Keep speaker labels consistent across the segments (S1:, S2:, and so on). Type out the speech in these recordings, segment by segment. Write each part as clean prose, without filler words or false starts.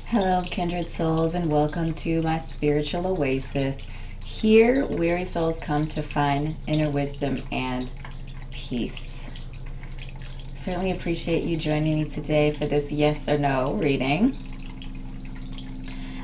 S1: Hello, Kindred Souls, and welcome to my spiritual oasis. Here, weary souls come to find inner wisdom and peace. Certainly appreciate you joining me today for this yes or no reading.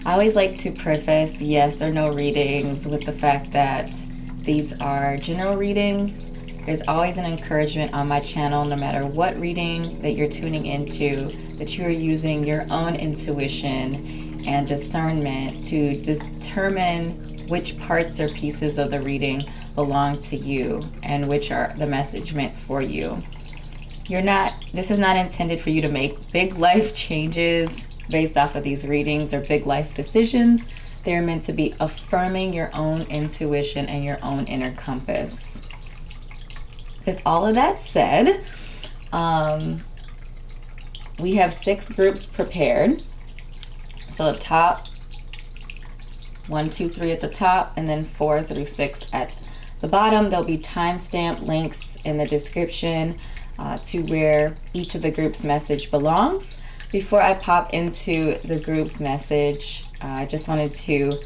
S1: I always like to preface yes or no readings with the fact that these are general readings. There's always an encouragement on my channel, no matter what reading that you're tuning into, that you are using your own intuition and discernment to determine which parts or pieces of the reading belong to you and which are the message meant for you. This is not intended for you to make big life changes based off of these readings or big life decisions. They're meant to be affirming your own intuition and your own inner compass. With all of that said, we have 6 groups prepared. So the top, 1, 2, 3 at the top, and then 4 through 6 at the bottom. There'll be timestamp links in the description to where each of the group's message belongs. Before I pop into the group's message, I just wanted to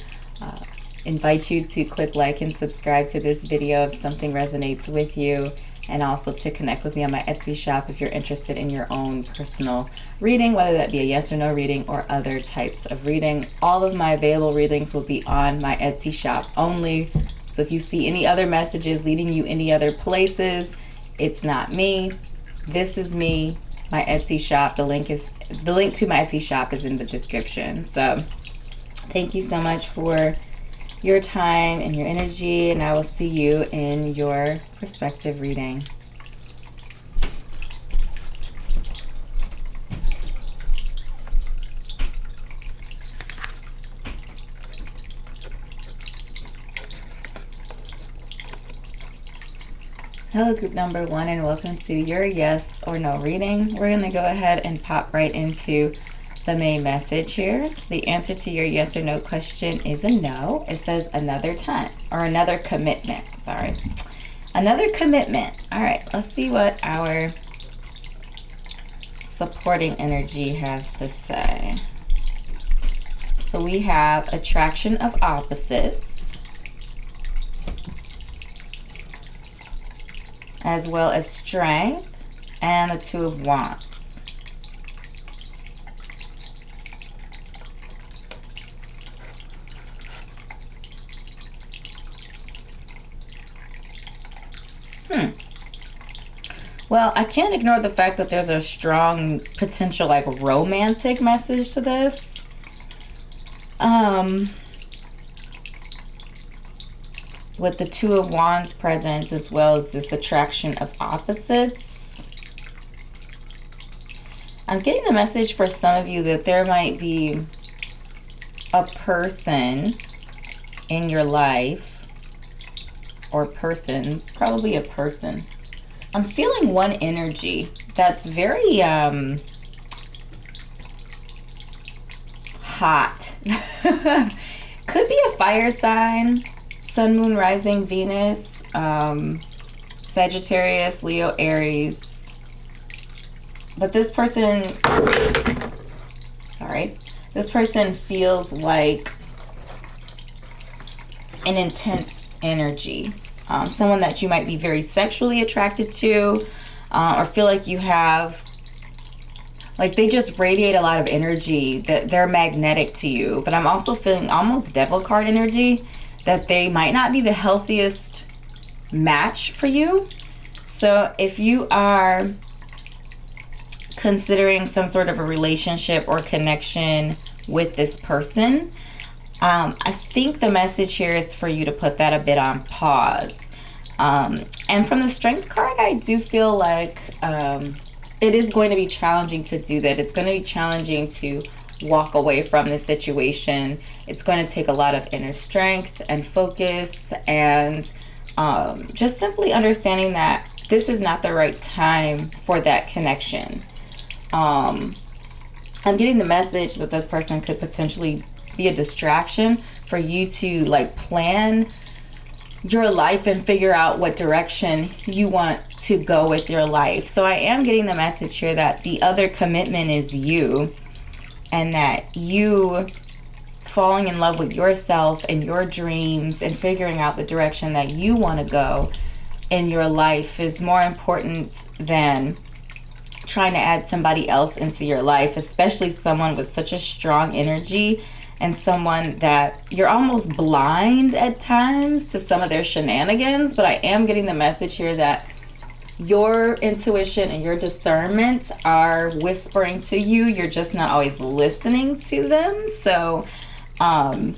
S1: invite you to click like and subscribe to this video if something resonates with you, and also to connect with me on my Etsy shop if you're interested in your own personal reading, whether that be a yes or no reading or other types of reading. All of my available readings will be on my Etsy shop only. So if you see any other messages leading you any other places, it's not me. This is me. My Etsy shop. The link to my Etsy shop is in the description. So thank you so much for your time and your energy, and I will see you in your respective reading. Hello, group number 1, and welcome to your yes or no reading. We're going to go ahead and pop right into the main message here. So the answer to your yes or no question is a no. It says another time, or another commitment. Sorry. Another commitment. All right, let's see what our supporting energy has to say. So we have attraction of opposites, as well as strength, and the 2 of Wands. Well, I can't ignore the fact that there's a strong potential like romantic message to this. With the 2 of Wands present, as well as this attraction of opposites. I'm getting the message for some of you that there might be a person in your life, or persons, probably a person. I'm feeling one energy that's very hot. Could be a fire sign, Sun, Moon, Rising, Venus, Sagittarius, Leo, Aries. But this person, this person feels like an intense energy. Someone that you might be very sexually attracted to, or feel like you have, like they just radiate a lot of energy, that they're magnetic to you. But I'm also feeling almost devil card energy, that they might not be the healthiest match for you. So if you are considering some sort of a relationship or connection with this person, I think the message here is for you to put that a bit on pause. And from the Strength card, I do feel like it is going to be challenging to do that. It's going to be challenging to walk away from the situation. It's going to take a lot of inner strength and focus, and just simply understanding that this is not the right time for that connection. I'm getting the message that this person could potentially be a distraction for you to like plan your life and figure out what direction you want to go with your life. So I am getting the message here that the other commitment is you, and that you falling in love with yourself and your dreams and figuring out the direction that you want to go in your life is more important than trying to add somebody else into your life, especially someone with such a strong energy and someone that you're almost blind at times to some of their shenanigans. But I am getting the message here that your intuition and your discernment are whispering to you. You're just not always listening to them. So I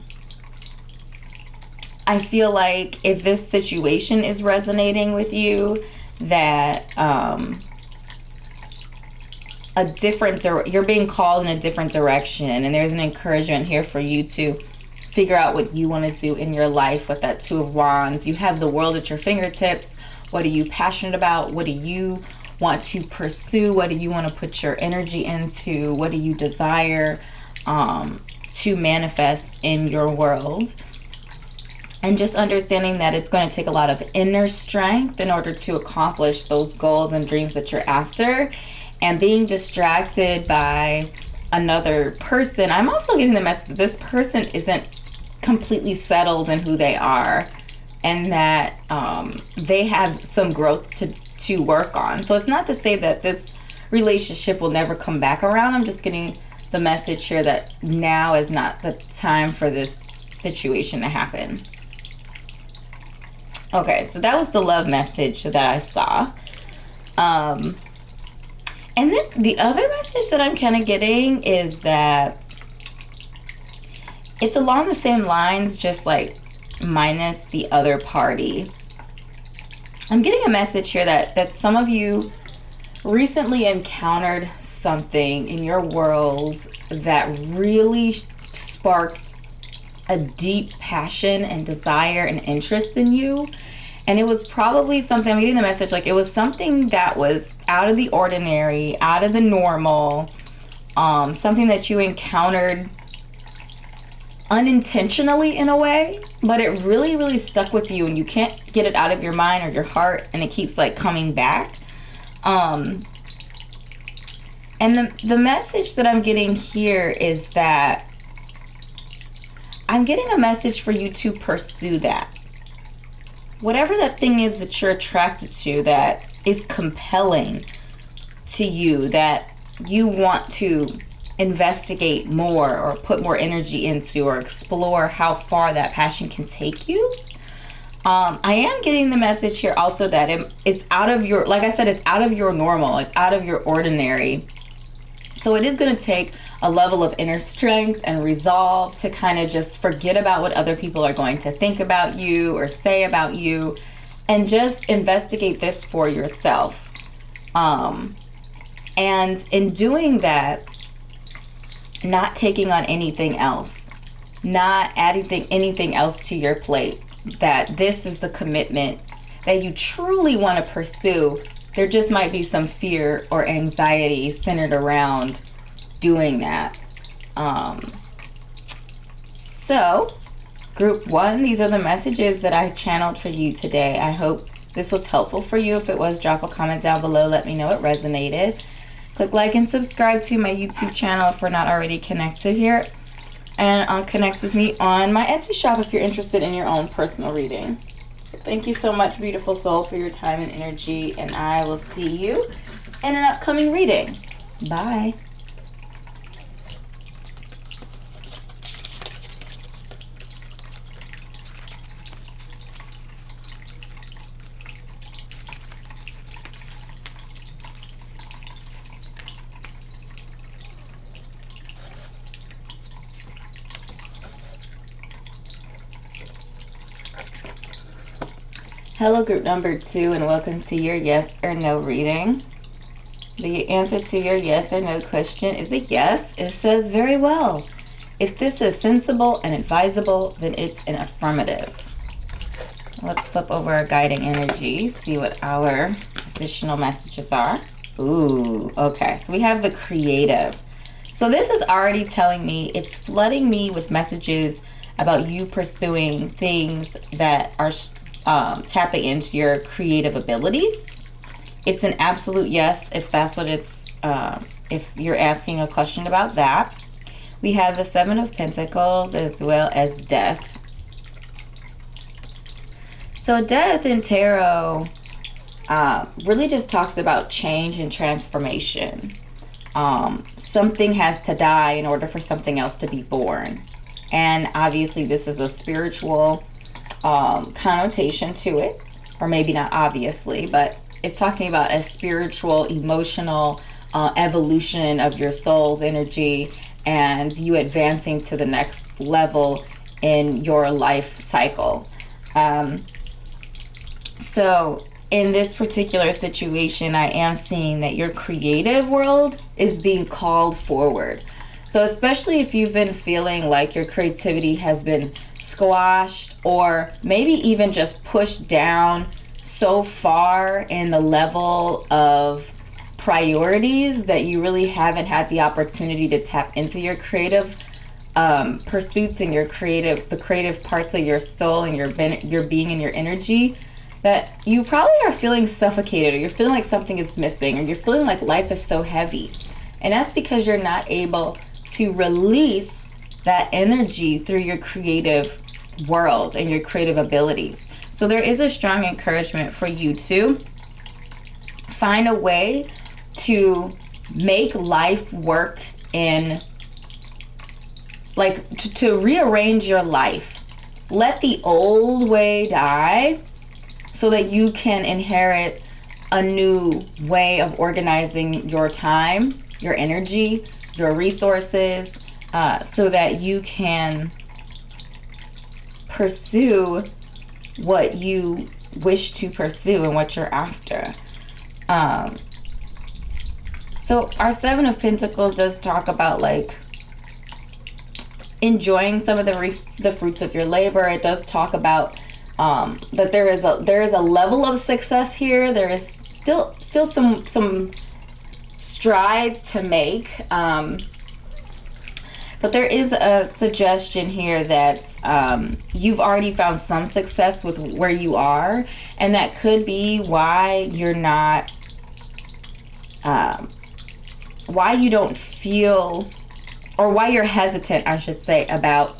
S1: feel like if this situation is resonating with you, that you're being called in a different direction, and there's an encouragement here for you to figure out what you want to do in your life with that Two of Wands. You have the world at your fingertips. What are you passionate about? What do you want to pursue? What do you want to put your energy into? What do you desire to manifest in your world? And just understanding that it's going to take a lot of inner strength in order to accomplish those goals and dreams that you're after. And being distracted by another person, I'm also getting the message that this person isn't completely settled in who they are, and that they have some growth to work on. So it's not to say that this relationship will never come back around. I'm just getting the message here that now is not the time for this situation to happen. Okay, so that was the love message that I saw. And then the other message that I'm kind of getting is that it's along the same lines, just like minus the other party. I'm getting a message here that some of you recently encountered something in your world that really sparked a deep passion and desire and interest in you. And it was probably something, I'm getting the message, like it was something that was out of the ordinary, out of the normal, something that you encountered unintentionally in a way, but it really, really stuck with you and you can't get it out of your mind or your heart, and it keeps like coming back. And the message that I'm getting here is that I'm getting a message for you to pursue that. Whatever that thing is that you're attracted to, that is compelling to you, that you want to investigate more or put more energy into or explore how far that passion can take you. I am getting the message here also that it's out of your, like I said, it's out of your normal, it's out of your ordinary. So it is going to take a level of inner strength and resolve to kind of just forget about what other people are going to think about you or say about you, and just investigate this for yourself. And in doing that, not taking on anything else, not adding anything else to your plate, that this is the commitment that you truly want to pursue. There just might be some fear or anxiety centered around doing that. So, group one, these are the messages that I channeled for you today. I hope this was helpful for you. If it was, drop a comment down below. Let me know it resonated. Click like and subscribe to my YouTube channel if we're not already connected here. And connect with me on my Etsy shop if you're interested in your own personal reading. So thank you so much, beautiful soul, for your time and energy, and I will see you in an upcoming reading. Bye. Hello, group number 2, and welcome to your yes or no reading. The answer to your yes or no question is a yes. It says, very well. If this is sensible and advisable, then it's an affirmative. Let's flip over our guiding energy, see what our additional messages are. Ooh, okay. So we have the creative. So this is already telling me, it's flooding me with messages about you pursuing things that are tapping into your creative abilities. It's an absolute yes if that's what it's, if you're asking a question about that. We have the Seven of Pentacles as well as Death. So Death in tarot really just talks about change and transformation. Something has to die in order for something else to be born. And obviously this is a spiritual connotation to it, or maybe not obviously, but it's talking about a spiritual, emotional evolution of your soul's energy and you advancing to the next level in your life cycle. So in this particular situation, I am seeing that your creative world is being called forward. So especially if you've been feeling like your creativity has been squashed or maybe even just pushed down so far in the level of priorities that you really haven't had the opportunity to tap into your creative pursuits and the creative parts of your soul and your being and your energy, that you probably are feeling suffocated, or you're feeling like something is missing, or you're feeling like life is so heavy. And that's because you're not able to release that energy through your creative world and your creative abilities. So there is a strong encouragement for you to find a way to make life work in, like, to rearrange your life. Let the old way die so that you can inherit a new way of organizing your time, your energy, your resources, so that you can pursue what you wish to pursue and what you're after. So our Seven of Pentacles does talk about like enjoying some of the fruits of your labor. It does talk about that there is a level of success here. There is still some strides to make, but there is a suggestion here that you've already found some success with where you are, and that could be why you're not, why you don't feel, or why you're hesitant, I should say, about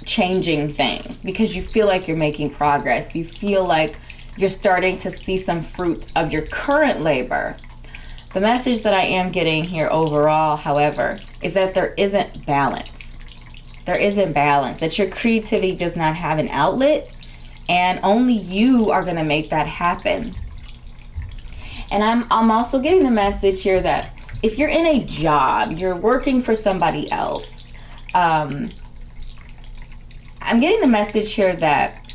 S1: changing things, because you feel like you're making progress. You feel like you're starting to see some fruit of your current labor. The message that I am getting here overall, however, is that there isn't balance. There isn't balance, that your creativity does not have an outlet, and only you are going to make that happen. And I'm also getting the message here that if you're in a job, you're working for somebody else, I'm getting the message here that,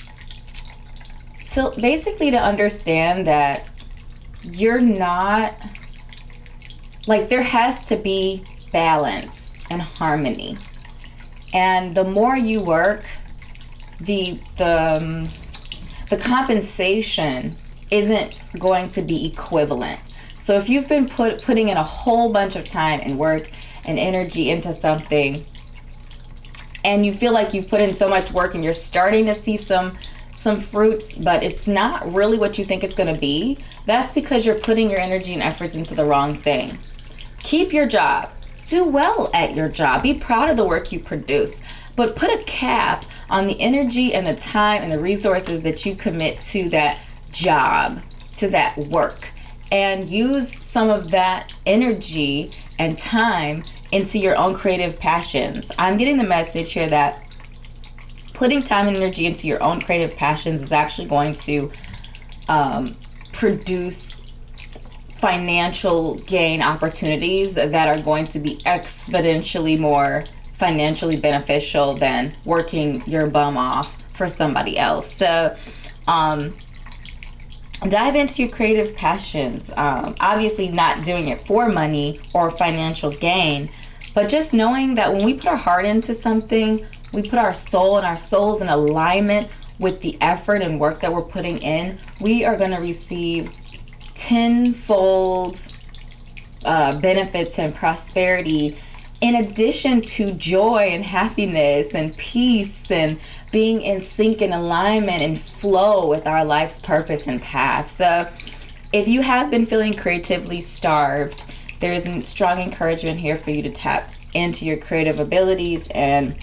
S1: so basically to understand that you're not, like, there has to be balance and harmony. And the more you work, the compensation isn't going to be equivalent. So if you've been putting in a whole bunch of time and work and energy into something, and you feel like you've put in so much work and you're starting to see some fruits, but it's not really what you think it's going to be, that's because you're putting your energy and efforts into the wrong thing. Keep your job. Do well at your job. Be proud of the work you produce. But put a cap on the energy and the time and the resources that you commit to that job, to that work. And use some of that energy and time into your own creative passions. I'm getting the message here that putting time and energy into your own creative passions is actually going to produce financial gain opportunities that are going to be exponentially more financially beneficial than working your bum off for somebody else. So dive into your creative passions. Obviously not doing it for money or financial gain, but just knowing that when we put our heart into something, we put our soul, and our soul's in alignment with the effort and work that we're putting in, we are going to receive tenfold benefits and prosperity in addition to joy and happiness and peace and being in sync and alignment and flow with our life's purpose and path. So if you have been feeling creatively starved, there is a strong encouragement here for you to tap into your creative abilities and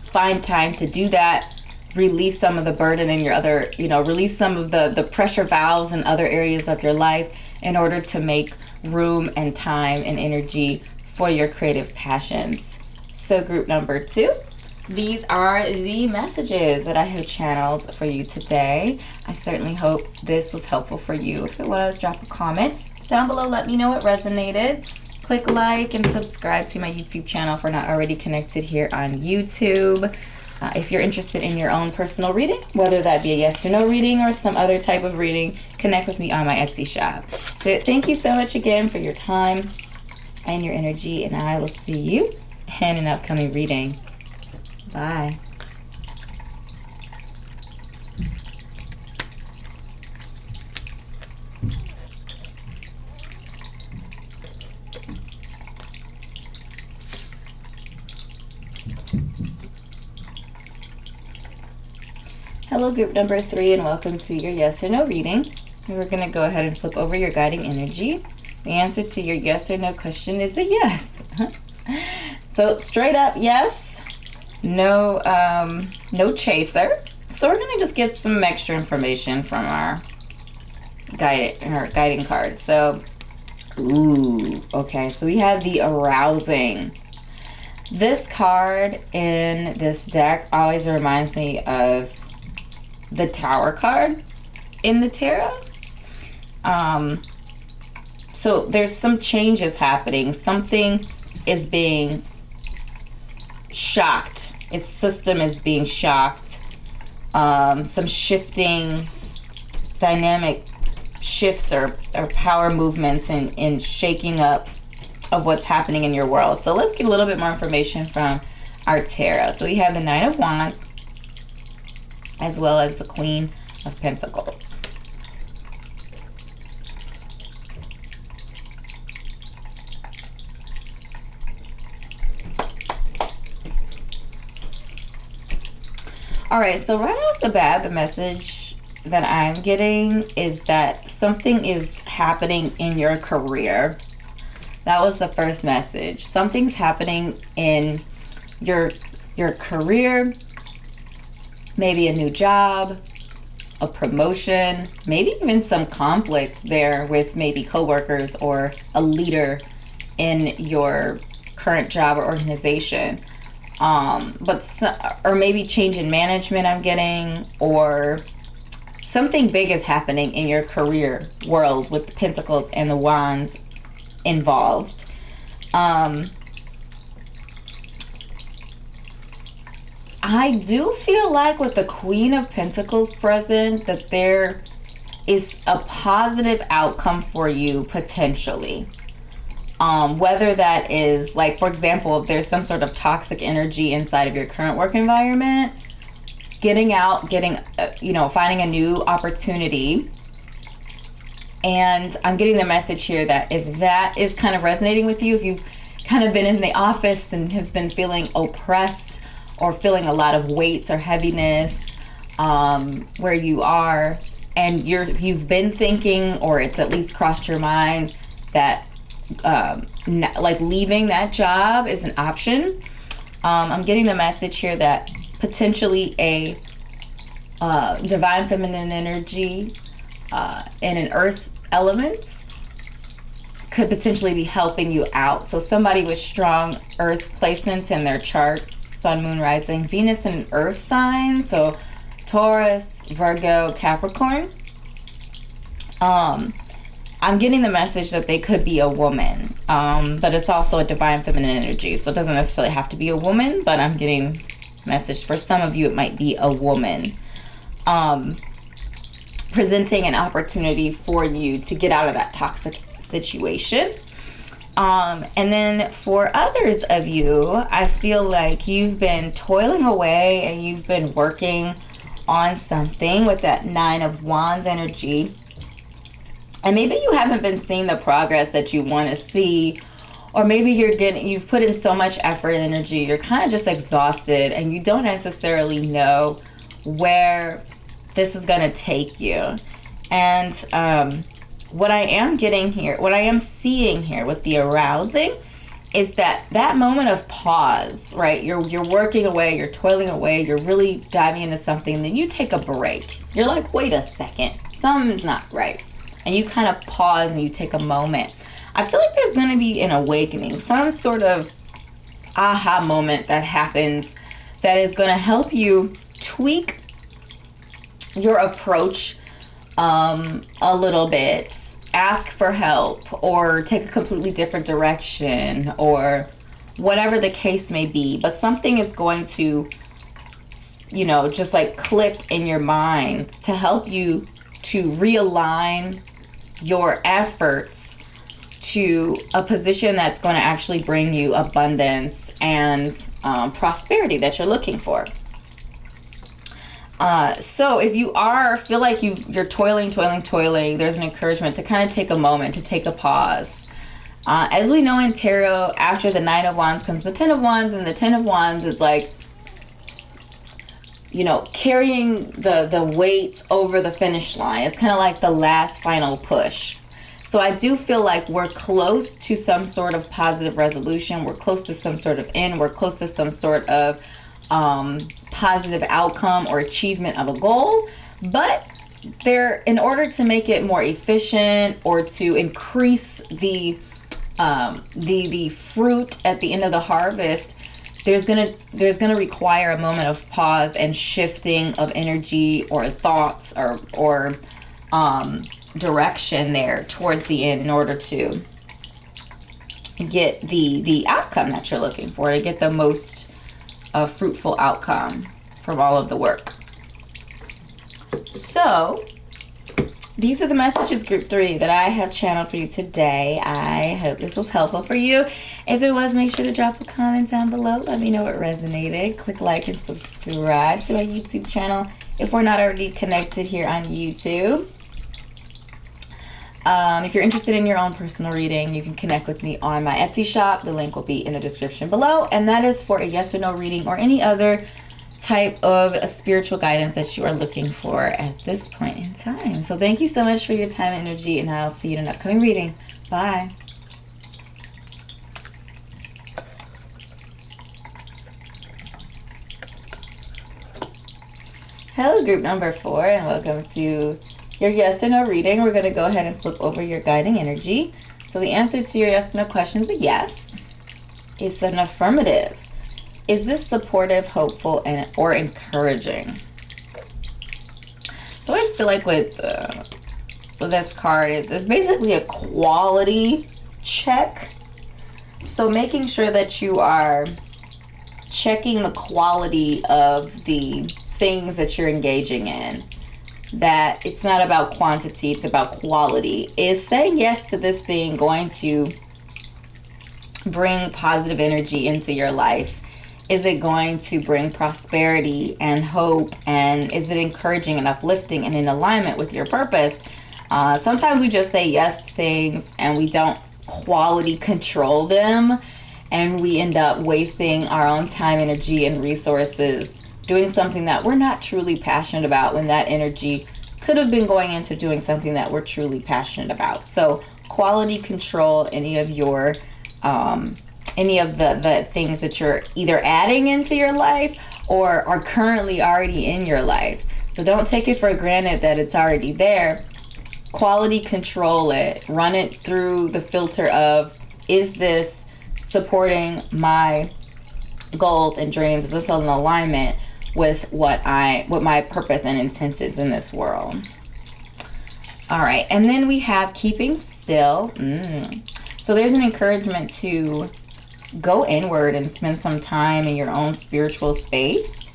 S1: find time to do that. Release some of the burden in your other, release some of the pressure valves in other areas of your life in order to make room and time and energy for your creative passions. So group number 2, these are the messages that I have channeled for you today. I certainly hope this was helpful for you. If it was, drop a comment down below. Let me know it resonated. Click like and subscribe to my YouTube channel if we're not already connected here on YouTube. If you're interested in your own personal reading, whether that be a yes or no reading or some other type of reading, connect with me on my Etsy shop. So thank you so much again for your time and your energy, and I will see you in an upcoming reading. Bye. Hello group number 3, and welcome to your yes or no reading. And we're going to go ahead and flip over your guiding energy. The answer to your yes or no question is a yes. So straight up yes, no chaser. So we're going to just get some extra information from our guiding cards. So, okay, so we have the arousing. This card in this deck always reminds me of the Tower card in the tarot. So there's some changes happening. Something is being shocked. Its system is being shocked. Some shifting dynamic shifts or power movements in shaking up of what's happening in your world. So let's get a little bit more information from our tarot. So we have the Nine of Wands as well as the Queen of Pentacles. All right, so right off the bat, the message that I'm getting is that something is happening in your career. That was the first message. Something's happening in your career, maybe a new job, a promotion, maybe even some conflict there with maybe coworkers or a leader in your current job or organization. Or maybe change in management I'm getting, or something big is happening in your career world with the Pentacles and the Wands involved. I do feel like with the Queen of Pentacles present that there is a positive outcome for you potentially. Whether that is, like, for example, if there's some sort of toxic energy inside of your current work environment, getting out, finding a new opportunity. And I'm getting the message here that if that is kind of resonating with you, if you've kind of been in the office and have been feeling oppressed or feeling a lot of weights or heaviness where you are, and you've been thinking, or it's at least crossed your mind that like leaving that job is an option. I'm getting the message here that potentially a divine feminine energy and an earth element could potentially be helping you out. So somebody with strong earth placements in their charts, sun, moon, rising, Venus and earth sign, so Taurus, Virgo, Capricorn. I'm getting the message that they could be a woman, but it's also a divine feminine energy. So it doesn't necessarily have to be a woman, but I'm getting message for some of you, it might be a woman. Presenting an opportunity for you to get out of that toxic situation. And then for others of you, I feel like you've been toiling away and you've been working on something with that Nine of Wands energy. And maybe you haven't been seeing the progress that you want to see, Or maybe you've put in so much effort and energy, you're kind of just exhausted and you don't necessarily know where this is going to take you. And what I am getting here, what I am seeing here with the arousing is that moment of pause, right? You're working away, you're toiling away, you're really diving into something, and then you take a break. You're like, wait a second, something's not right. And you kind of pause and you take a moment. I feel like there's going to be an awakening, some sort of aha moment that happens that is going to help you tweak your approach a little bit. Ask for help or take a completely different direction or whatever the case may be. But something is going to, just like click in your mind to help you to realign your efforts to a position that's going to actually bring you abundance and prosperity that you're looking for. So if you feel like you're toiling, there's an encouragement to kind of take a moment, to take a pause. As we know in tarot, after the 9 of Wands comes the 10 of Wands, and the 10 of Wands is like, carrying the weight over the finish line. It's kind of like the last final push. So I do feel like we're close to some sort of positive resolution. We're close to some sort of end. We're close to some sort of positive outcome or achievement of a goal. But in order to make it more efficient or to increase the fruit at the end of the harvest, there's gonna require a moment of pause and shifting of energy or thoughts or direction there towards the end in order to get the outcome that you're looking for, to get the most fruitful outcome from all of the work. So these are the messages, group 3, that I have channeled for you today. I hope this was helpful for you. If it was, make sure to drop a comment down below. Let me know what resonated. Click like and subscribe to our YouTube channel if we're not already connected here on YouTube. If you're interested in your own personal reading, you can connect with me on my Etsy shop. The link will be in the description below. And that is for a yes or no reading or any other type of spiritual guidance that you are looking for at this point in time. So thank you so much for your time and energy, and I'll see you in an upcoming reading. Bye. Hello, group number 4, and welcome to your yes or no reading. We're going to go ahead and flip over your guiding energy. So the answer to your yes or no question is a yes. It's an affirmative. Is this supportive, hopeful, or encouraging? So I always feel like with this card, it's basically a quality check. So making sure that you are checking the quality of the things that you're engaging in. That it's not about quantity, it's about quality. Is saying yes to this thing going to bring positive energy into your life? Is it going to bring prosperity and hope? And is it encouraging and uplifting and in alignment with your purpose? Sometimes we just say yes to things and we don't quality control them. And we end up wasting our own time, energy, and resources doing something that we're not truly passionate about when that energy could have been going into doing something that we're truly passionate about. So quality control any of your any of the things that you're either adding into your life or are currently already in your life. So don't take it for granted that it's already there. Quality control it. Run it through the filter of, is this supporting my goals and dreams? Is this in alignment with what my purpose and intent is in this world? All right, and then we have keeping still. So there's an encouragement to go inward and spend some time in your own spiritual space.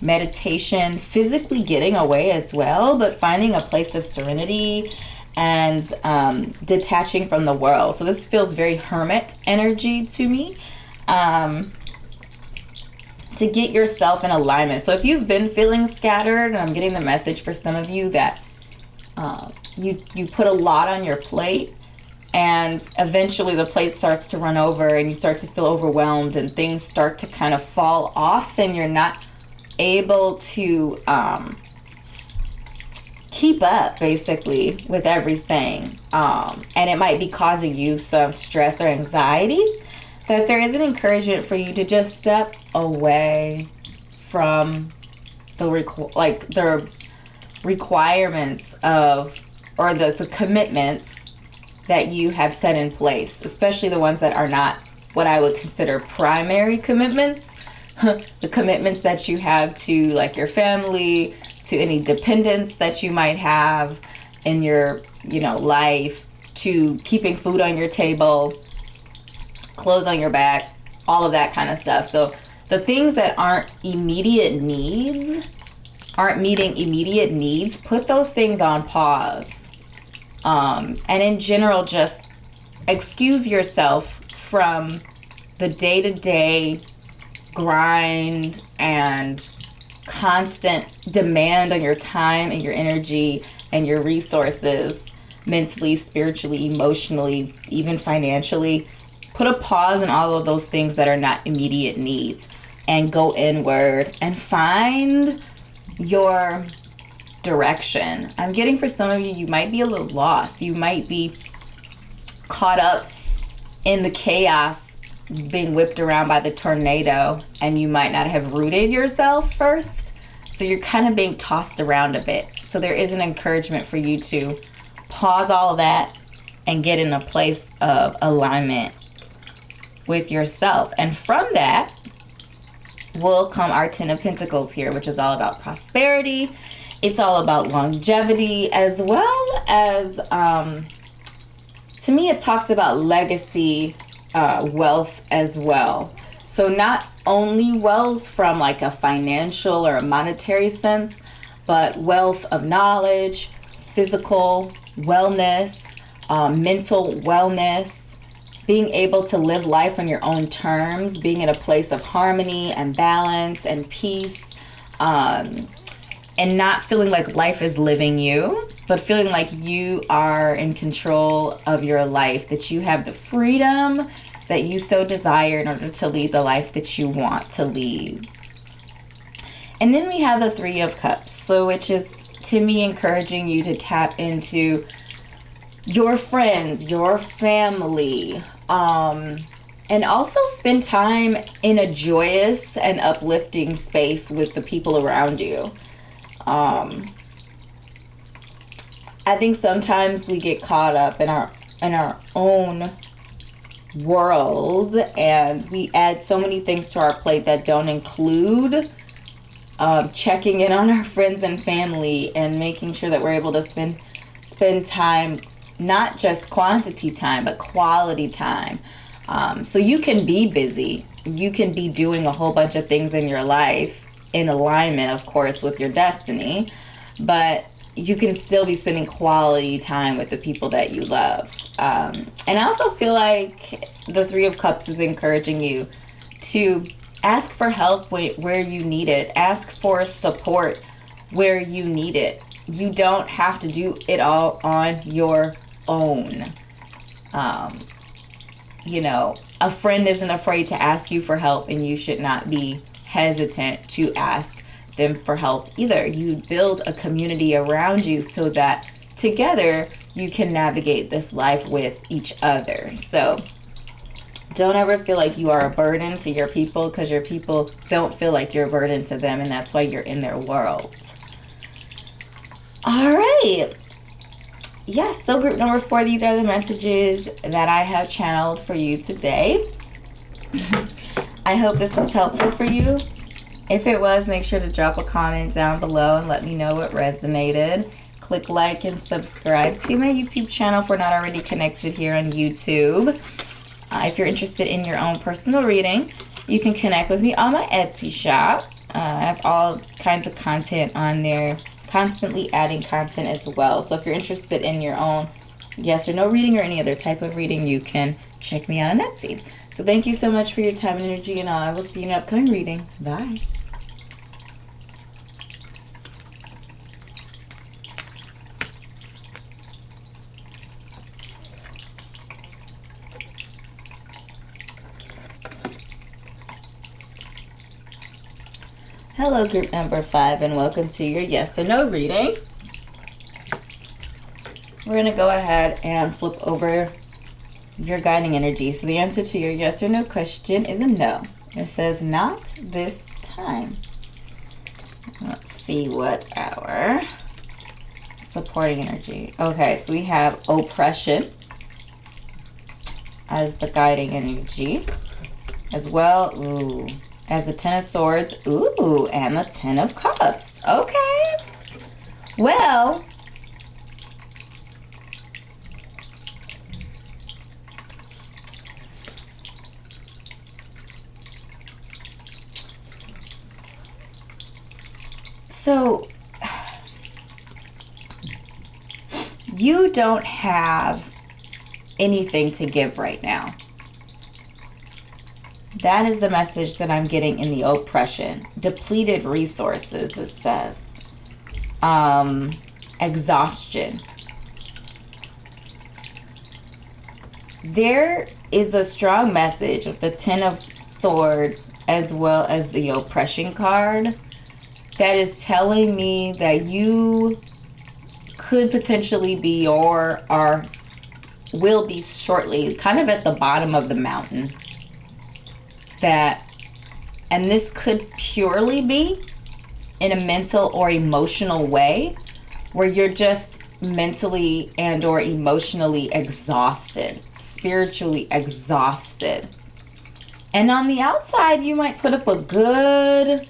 S1: Meditation, physically getting away as well, but finding a place of serenity and detaching from the world. So this feels very hermit energy to me. To get yourself in alignment. So if you've been feeling scattered, and I'm getting the message for some of you that you put a lot on your plate, And eventually the plate starts to run over and you start to feel overwhelmed and things start to kind of fall off and you're not able to keep up basically with everything. And it might be causing you some stress or anxiety, that there is an encouragement for you to just step away from the requirements of, or the commitments that you have set in place, especially the ones that are not what I would consider primary commitments. The commitments that you have to like your family, to any dependents that you might have in your, life, to keeping food on your table, clothes on your back, all of that kind of stuff. So the things that aren't meeting immediate needs, put those things on pause. And in general, just excuse yourself from the day-to-day grind and constant demand on your time and your energy and your resources, mentally, spiritually, emotionally, even financially. Put a pause on all of those things that are not immediate needs and go inward and find your direction. I'm getting for some of you, you might be a little lost. You might be caught up in the chaos, being whipped around by the tornado, and you might not have rooted yourself first. So you're kind of being tossed around a bit. So there is an encouragement for you to pause all of that and get in a place of alignment with yourself. And from that will come our 10 of Pentacles here, which is all about prosperity. It's all about longevity, as well as, to me, it talks about legacy, wealth as well. So not only wealth from like a financial or a monetary sense, but wealth of knowledge, physical wellness, mental wellness, being able to live life on your own terms, being in a place of harmony and balance and peace, and not feeling like life is living you, but feeling like you are in control of your life, that you have the freedom that you so desire in order to lead the life that you want to lead. And then we have the 3 of Cups, so which is, to me, encouraging you to tap into your friends, your family, and also spend time in a joyous and uplifting space with the people around you. I think sometimes we get caught up in our own world, and we add so many things to our plate that don't include checking in on our friends and family and making sure that we're able to spend time, not just quantity time, but quality time. So you can be busy. You can be doing a whole bunch of things in your life in alignment, of course, with your destiny, but you can still be spending quality time with the people that you love. And I also feel like the 3 of Cups is encouraging you to ask for help where you need it. Ask for support where you need it. You don't have to do it all on your own. A friend isn't afraid to ask you for help, and you should not be hesitant to ask them for help either. You build a community around you so that together you can navigate this life with each other. So don't ever feel like you are a burden to your people, because your people don't feel like you're a burden to them, and that's why you're in their world. All right. Yes, so group number 4, these are the messages that I have channeled for you today. I hope this was helpful for you. If it was, make sure to drop a comment down below and let me know what resonated. Click like and subscribe to my YouTube channel if we're not already connected here on YouTube. If you're interested in your own personal reading, you can connect with me on my Etsy shop. I have all kinds of content on there, constantly adding content as well. So if you're interested in your own yes or no reading or any other type of reading, you can check me out on Etsy. So thank you so much for your time and energy, and I will see you in an upcoming reading. Bye. Hello, group number 5, and welcome to your yes or no reading. We're going to go ahead and flip over your guiding energy. So the answer to your yes or no question is a no. It says not this time. Let's see what our supporting energy. Okay, so we have oppression as the guiding energy, as well as the Ten of Swords, and the Ten of Cups. Okay, well, so you don't have anything to give right now. That is the message that I'm getting in the oppression. Depleted resources, it says. Exhaustion. There is a strong message with the Ten of Swords as well as the oppression card that is telling me that you could potentially be or will be shortly kind of at the bottom of the mountain. And this could purely be in a mental or emotional way where you're just mentally and or emotionally exhausted, spiritually exhausted. And on the outside, you might put up a good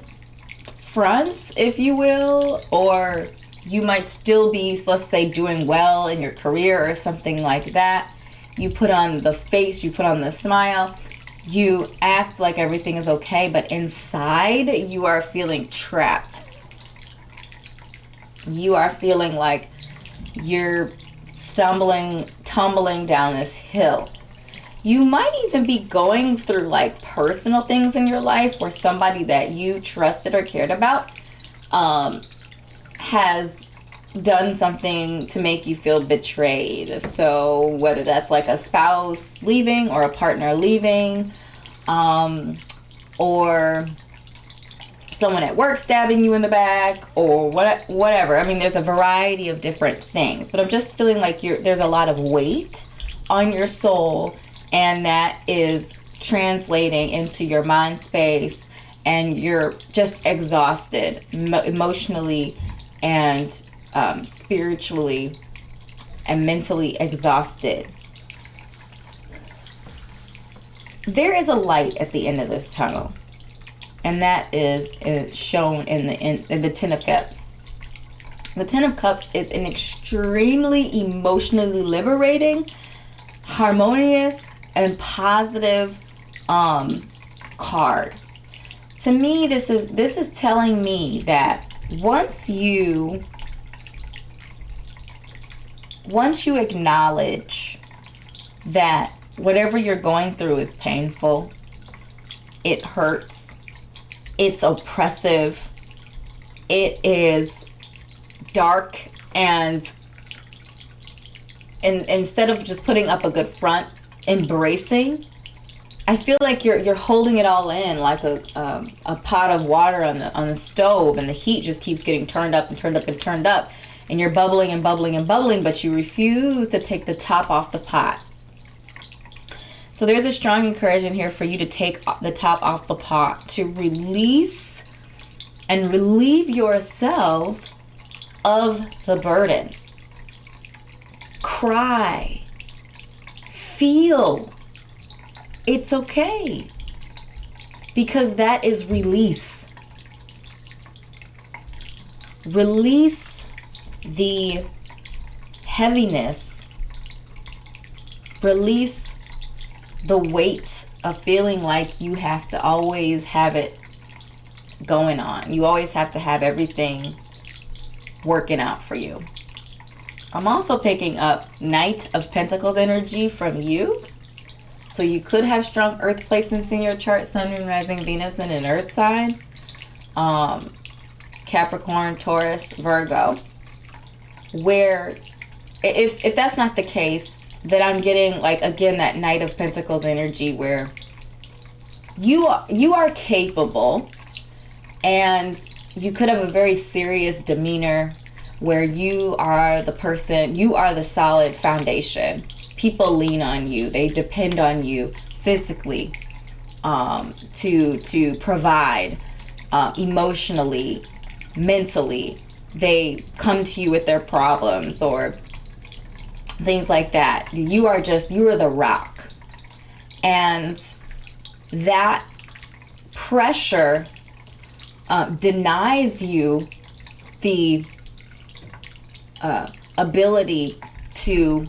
S1: front, if you will, or you might still be, let's say, doing well in your career or something like that. You put on the face, you put on the smile, you act like everything is okay, but inside you are feeling trapped. You are feeling like you're tumbling down this hill. You might even be going through like personal things in your life where somebody that you trusted or cared about has done something to make you feel betrayed. So whether that's like a spouse leaving or a partner leaving, or someone at work stabbing you in the back, or whatever. I mean, there's a variety of different things, but I'm just feeling like there's a lot of weight on your soul, and that is translating into your mind space, and you're just exhausted emotionally and spiritually and mentally exhausted. There is a light at the end of this tunnel, and that is shown in the Ten of Cups. The Ten of Cups is an extremely emotionally liberating, harmonious, and positive card. To me, this is telling me that once you acknowledge that whatever you're going through is painful, it hurts, it's oppressive, it is dark, and instead of just putting up a good front, embracing, I feel like you're holding it all in like a pot of water on the stove, and the heat just keeps getting turned up and turned up and turned up, and you're bubbling and bubbling and bubbling, but you refuse to take the top off the pot. So there's a strong encouragement here for you to take the top off the pot, to release and relieve yourself of the burden. Cry. Feel. It's okay. Because that is release. Release the heaviness. Release the weight of feeling like you have to always have it going on. You always have to have everything working out for you. I'm also picking up Knight of Pentacles energy from you. So you could have strong earth placements in your chart, Sun, Moon, Rising, Venus, and an earth sign. Capricorn, Taurus, Virgo. Where if that's not the case, that I'm getting, like, again, that Knight of Pentacles energy where you are capable And you could have a very serious demeanor where you are the person, you are the solid foundation. People lean on you. They depend on you physically to provide, emotionally, mentally. They come to you with their problems or things like that. You are the rock. And that pressure denies you the ability to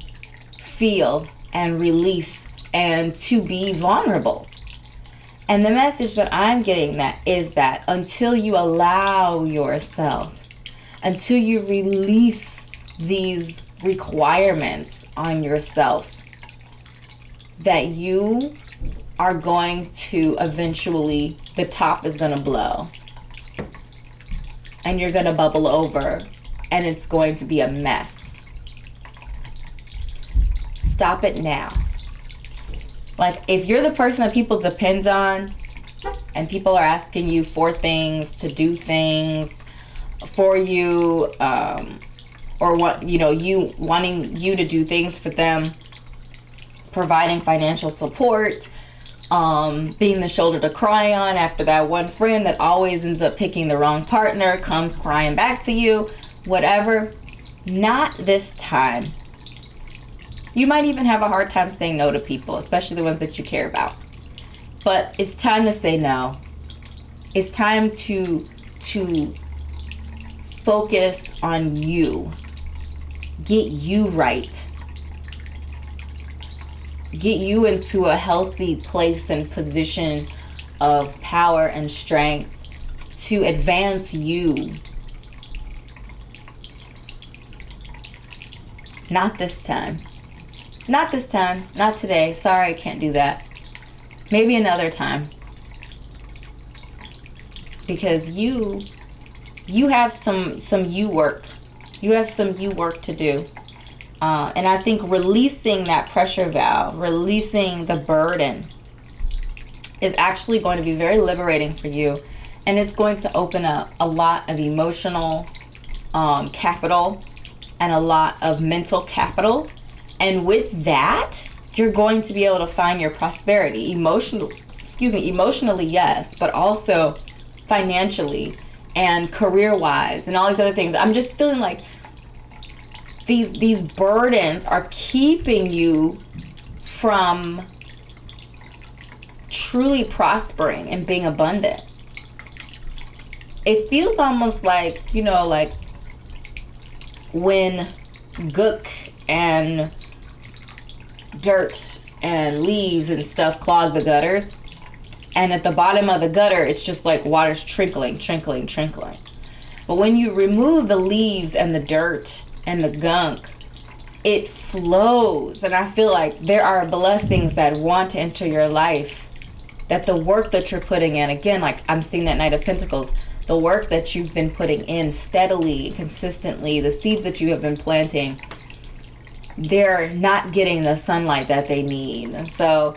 S1: feel and release and to be vulnerable. And the message that I'm getting is that until you allow yourself, until you release these requirements on yourself, that you are going to eventually, the top is going to blow. And you're going to bubble over. And it's going to be a mess. Stop it now. Like, if you're the person that people depend on, and people are asking you for things, to do things for you, or what, you wanting you to do things for them, providing financial support, being the shoulder to cry on after that one friend that always ends up picking the wrong partner, comes crying back to you, whatever, not this time. You might even have a hard time saying no to people, especially the ones that you care about. But it's time to say no. It's time to focus on you. Get you right. Get you into a healthy place and position of power and strength to advance you. Not this time. Not this time. Not today. Sorry, I can't do that. Maybe another time. Because you have some you work. You have some you work to do. And I think releasing that pressure valve, releasing the burden, is actually going to be very liberating for you. And it's going to open up a lot of emotional capital and a lot of mental capital. And with that, you're going to be able to find your prosperity. Emotionally, yes, but also financially and career-wise and all these other things. I'm just feeling like these burdens are keeping you from truly prospering and being abundant. It feels almost like, like when gook and dirt and leaves and stuff clog the gutters, and at the bottom of the gutter it's just like water's trickling. But when you remove the leaves and the dirt and the gunk, it flows. And I feel like there are blessings that want to enter your life, that the work that you're putting in, again, like I'm seeing that Knight of Pentacles, the work that you've been putting in steadily, consistently, the seeds that you have been planting, they're not getting the sunlight that they need. And so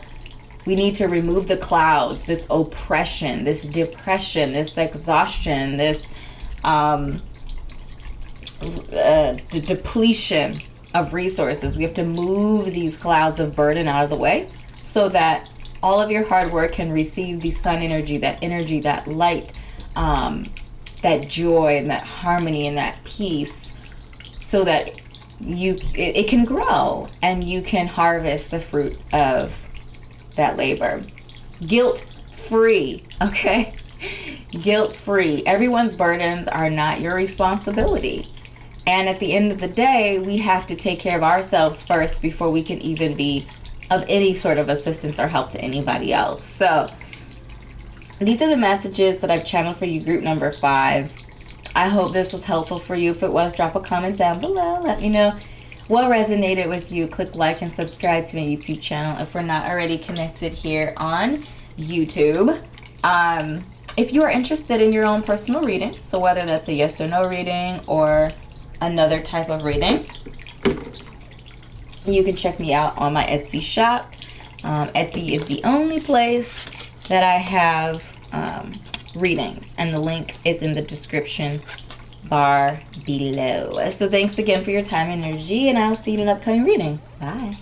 S1: we need to remove the clouds, this oppression, this depression, this exhaustion, this depletion of resources. We have to move these clouds of burden out of the way so that all of your hard work can receive the sun energy, that light, that joy and that harmony and that peace, so that it can grow and you can harvest the fruit of that labor. Guilt-free, okay? Guilt-free. Everyone's burdens are not your responsibility. And at the end of the day, we have to take care of ourselves first before we can even be of any sort of assistance or help to anybody else. So these are the messages that I've channeled for you, group number 5. I hope this was helpful for you. If it was, drop a comment down below. Let me know what resonated with you. Click like and subscribe to my YouTube channel if we're not already connected here on YouTube. If you are interested in your own personal reading, so whether that's a yes or no reading or another type of reading, you can check me out on my Etsy shop. Etsy is the only place that I have readings, and the link is in the description bar below. So thanks again for your time and energy, and I'll see you in an upcoming reading. Bye.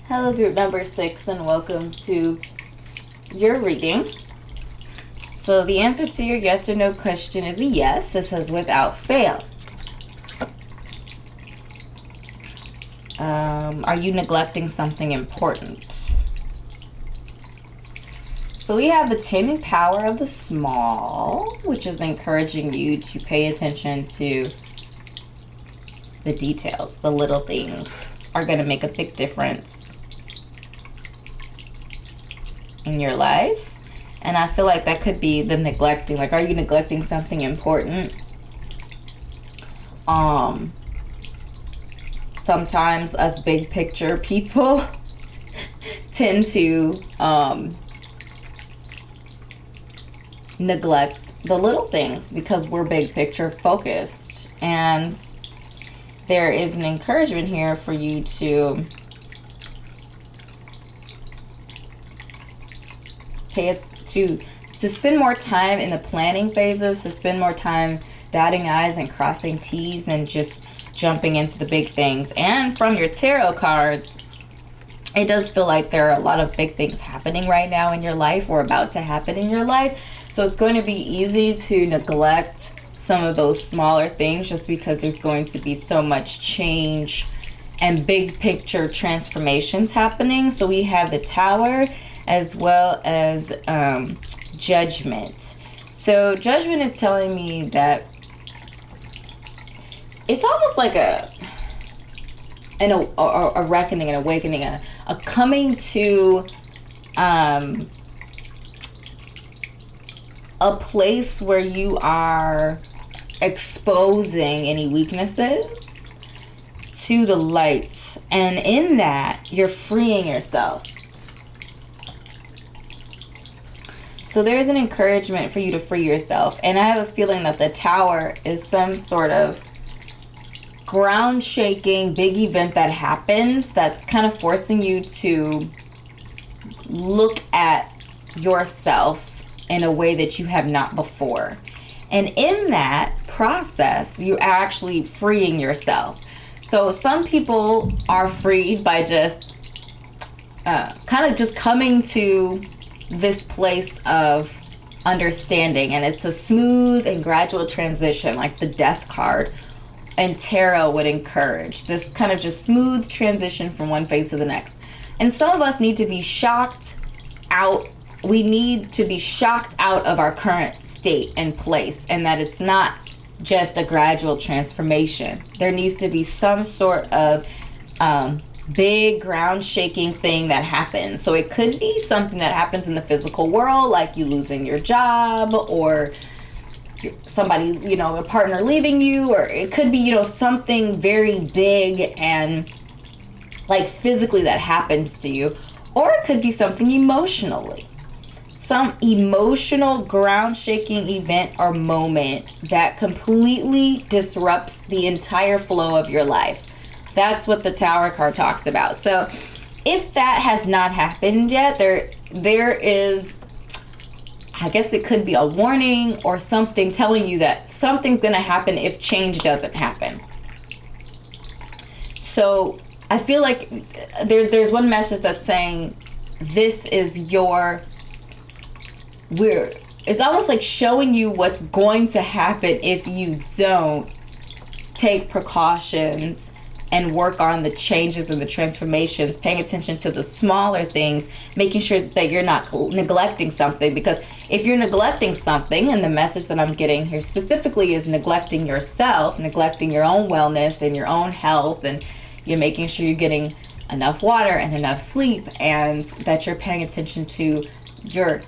S1: Hello, group number 6, and welcome to your reading. So the answer to your yes or no question is a yes. It says without fail. Are you neglecting something important? So we have the taming power of the small, which is encouraging you to pay attention to the details. The little things are going to make a big difference in your life. And I feel like that could be the neglecting. Like, are you neglecting something important? Sometimes us big picture people tend to neglect the little things because we're big picture focused. And there is an encouragement here for you to to spend more time in the planning phases, to spend more time dotting I's and crossing T's and just jumping into the big things. And from your tarot cards, it does feel like there are a lot of big things happening right now in your life or about to happen in your life. So it's going to be easy to neglect some of those smaller things just because there's going to be so much change and big picture transformations happening. So we have the Tower as well as Judgment. So Judgment is telling me that it's almost like a reckoning, an awakening, a coming to a place where you are exposing any weaknesses to the light, and in that you're freeing yourself. So there's an encouragement for you to free yourself. And I have a feeling that the Tower is some sort of ground shaking big event that happens that's kind of forcing you to look at yourself in a way that you have not before. And in that process, you're actually freeing yourself. So some people are freed by just kind of just coming to this place of understanding, and it's a smooth and gradual transition, like the Death card and tarot would encourage. This kind of just smooth transition from one phase to the next. And some of us need to be shocked out. We need to be shocked out of our current state and place, and that it's not just a gradual transformation. There needs to be some sort of big ground shaking thing that happens. So it could be something that happens in the physical world, like you losing your job, or somebody, a partner leaving you, or it could be, something very big and like physically that happens to you, or it could be something emotionally. Some emotional ground shaking event or moment that completely disrupts the entire flow of your life. That's what the Tower card talks about. So if that has not happened yet, there is, I guess it could be a warning or something telling you that something's going to happen if change doesn't happen. So I feel like there's one message that's saying this is it's almost like showing you what's going to happen if you don't take precautions and work on the changes and the transformations, paying attention to the smaller things, making sure that you're not neglecting something. Because if you're neglecting something, and the message that I'm getting here specifically is neglecting yourself, neglecting your own wellness and your own health, and you're making sure you're getting enough water and enough sleep, and that you're paying attention to your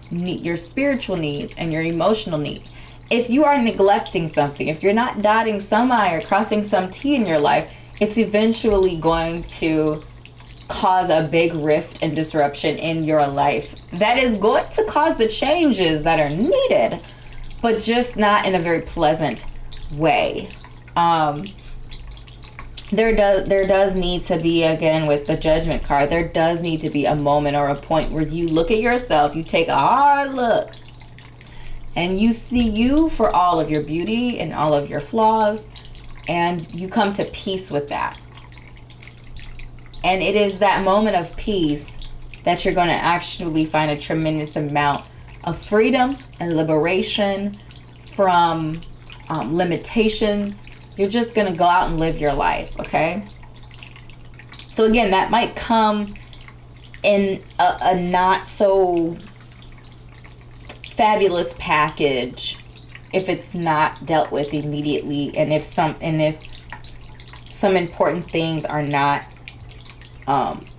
S1: spiritual needs and your emotional needs. If you are neglecting something, if you're not dotting some I or crossing some T in your life, it's eventually going to cause a big rift and disruption in your life that is going to cause the changes that are needed, but just not in a very pleasant way. There does need to be, again, with the Judgment card, there does need to be a moment or a point where you look at yourself, you take a hard look, and you see you for all of your beauty and all of your flaws, and you come to peace with that. And it is that moment of peace that you're going to actually find a tremendous amount of freedom and liberation from limitations. You're just going to go out and live your life, okay? So again, that might come in a not so fabulous package if it's not dealt with immediately, and if some important things are not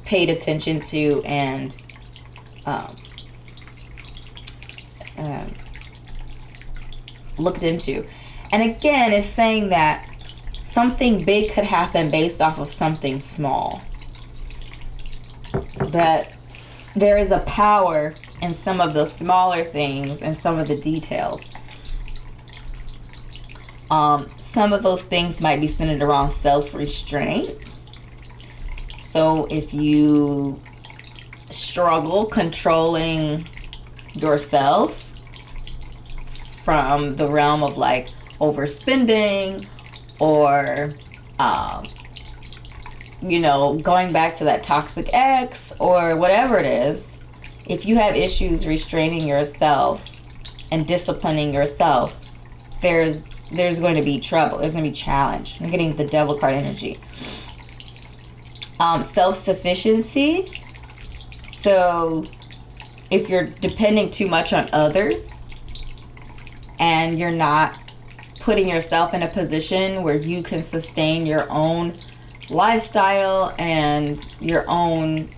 S1: paid attention to and looked into. And again, it's saying that something big could happen based off of something small. That there is a power in some of the smaller things and some of the details. Some of those things might be centered around self-restraint. So if you struggle controlling yourself from the realm of like overspending, or going back to that toxic ex or whatever it is, if you have issues restraining yourself and disciplining yourself, there's going to be trouble. There's going to be challenge. I'm getting the Devil card energy. Self-sufficiency. So if you're depending too much on others and you're not putting yourself in a position where you can sustain your own lifestyle and your own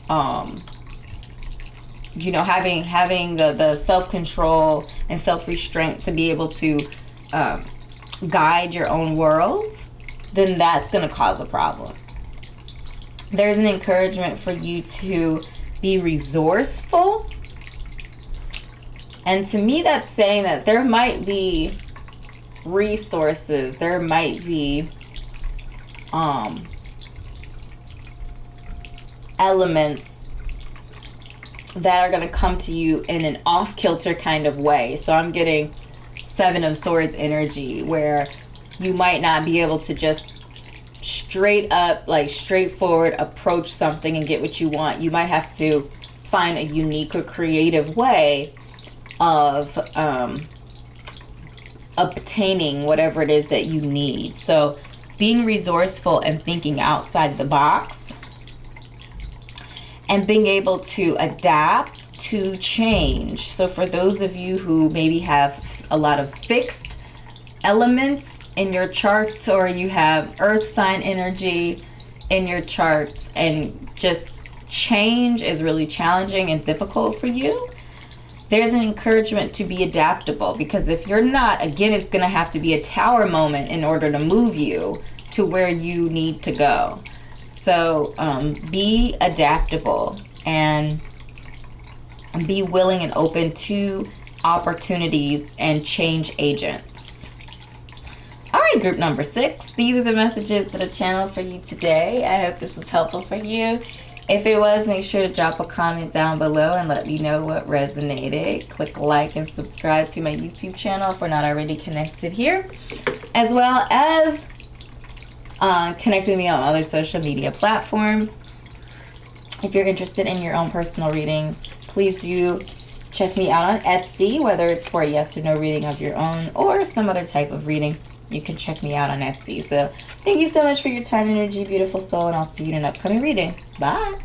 S1: having the self-control and self-restraint to be able to guide your own world, then that's going to cause a problem. There's an encouragement for you to be resourceful. And to me, that's saying that there might be resources, there might be elements that are going to come to you in an off-kilter kind of way. So I'm getting Seven of Swords energy, where you might not be able to just straight up, like straightforward approach something and get what you want. You might have to find a unique or creative way of obtaining whatever it is that you need. So being resourceful and thinking outside the box and being able to adapt to change. So for those of you who maybe have a lot of fixed elements in your charts, or you have earth sign energy in your charts and just change is really challenging and difficult for you, there's an encouragement to be adaptable, because if you're not, again, it's going to have to be a tower moment in order to move you to where you need to go. So be adaptable and be willing and open to opportunities and change agents. All right, group number 6. These are the messages that are channeled for you today. I hope this was helpful for you. If it was, make sure to drop a comment down below and let me know what resonated. Click like and subscribe to my YouTube channel if we're not already connected here, as well as connect with me on other social media platforms. If you're interested in your own personal reading, please do check me out on Etsy, whether it's for a yes or no reading of your own or some other type of reading. You can check me out on Etsy. So thank you so much for your time and energy, beautiful soul, and I'll see you in an upcoming reading. Bye.